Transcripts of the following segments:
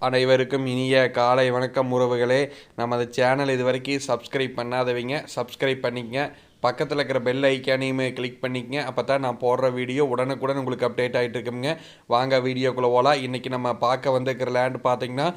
அனைவருக்கும் இனிய காலை வணக்கம் உறவுகளே. நமது சேனல் இதுவரைக்கும் சப்ஸ்கிரைப் பண்ணாதவங்க சப்ஸ்கிரைப் பண்ணிக்கங்க. பக்கத்தில் இருக்கிற பெல் ஐக்கானையுமே கிளிக் பண்ணிக்கங்க. அப்போ தான் நான் போடுற வீடியோ உடனுக்குடன் உங்களுக்கு அப்டேட் ஆகிட்டு இருக்குங்க. வாங்க வீடியோக்குள்ளே போகலாம். இன்றைக்கி நம்ம பார்க்க வந்திருக்கிற லேண்ட் பார்த்திங்கன்னா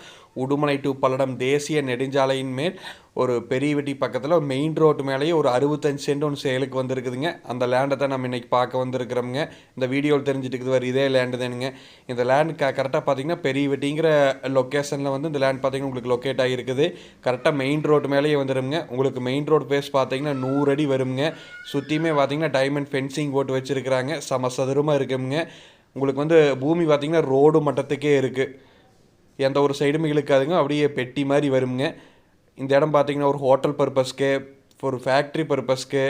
உடுமலை டு பல்லடம் தேசிய நெடுஞ்சாலையின் மேல் ஒரு பெரியவெட்டி பக்கத்தில் ஒரு மெயின் ரோட்டு மேலேயே ஒரு 65 சென்ட் ஒன்று சேலுக்கு வந்திருக்குதுங்க. அந்த லேண்டை தான் நம்ம இன்றைக்கி பார்க்க வந்திருக்கிறோமுங்க. இந்த வீடியோவில் தெரிஞ்சுட்டு வர இதே லேண்டு தானுங்க. இந்த லேண்டு கரெக்டாக பார்த்திங்கன்னா பெரியவெட்டிங்கிற லொக்கேஷனில் வந்து இந்த லேண்ட் பார்த்திங்கன்னா உங்களுக்கு லொக்கேட் ஆகிருக்குது. கரெக்டாக மெயின் ரோட்டு மேலேயே வந்துடுங்க. உங்களுக்கு மெயின் ரோடு பேஸ் பார்த்திங்கன்னா 100 அடி வருங்க. சுற்றியுமே பார்த்திங்கன்னா டைமண்ட் ஃபென்சிங் போட்டு வச்சுருக்கிறாங்க. சம சதுரமாக இருக்குங்க. உங்களுக்கு வந்து பூமி பார்த்திங்கன்னா ரோடு மட்டத்துக்கே இருக்குது. எந்த ஒரு சைடுமே இழுக்காதுங்க. அப்படியே பெட்டி மாதிரி வருங்க. இந்த இடம் பார்த்திங்கன்னா ஒரு ஹோட்டல் பர்பஸ்க்கு, ஒரு ஃபேக்ட்ரி பர்பஸ்க்கு,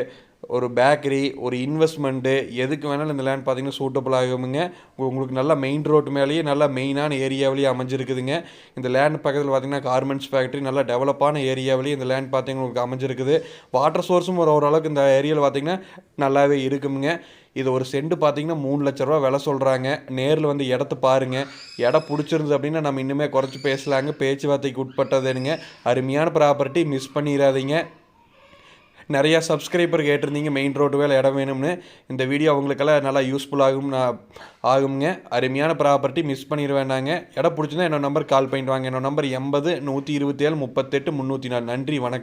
ஒரு பேக்கரி, ஒரு இன்வெஸ்ட்மெண்ட்டு எதுக்கு வேணாலும் இந்த லேண்ட் பார்த்திங்கன்னா சூட்டபிள் ஆகுங்க. உங்களுக்கு நல்லா மெயின் ரோட்டு மேலேயே நல்லா மெயினான ஏரியாவிலேயே அமைஞ்சிருக்குதுங்க. இந்த லேண்ட் பக்கத்தில் பார்த்திங்கன்னா கார்மெண்ட்ஸ் ஃபேக்ட்ரி நல்லா டெவலப்பான ஏரியாவிலேயே இந்த லேண்ட் பார்த்திங்கன்னா உங்களுக்கு அமைஞ்சிருக்குது. வாட்டர் சோர்ஸும் ஓரளவுக்கு இந்த ஏரியாவில் பார்த்திங்கன்னா நல்லாவே இருக்குங்க. இது ஒரு சென்ட் பார்த்திங்கன்னா 3 லட்ச ரூபா விலை சொல்கிறாங்க. நேரில் வந்து இடத்த பாருங்கள். இடம் பிடிச்சிருந்தது அப்படின்னா நம்ம இன்னுமே குறைச்சி பேசலாங்க. பேச்சுவார்த்தைக்கு உட்பட்டதுங்க. அருமையான ப்ராப்பர்ட்டி, மிஸ் பண்ணிடாதீங்க. நிறையா சப்ஸ்கிரைபர் கேட்டிருந்தீங்க மெயின் ரோட்டு வேலை இடம் வேணும்னு. இந்த வீடியோ அவங்களுக்கெல்லாம் நல்லா யூஸ்ஃபுல் ஆகுங்க. அருமையான ப்ராப்பர்ட்டி, மிஸ் பண்ணிட வேண்டாங்க. இடம் பிடிச்சிருந்தா என்னோட நம்பர் கால் பண்ணிட்டு வாங்க. என்னோட நம்பர் 80 127 38 304. நன்றி, வணக்கம்.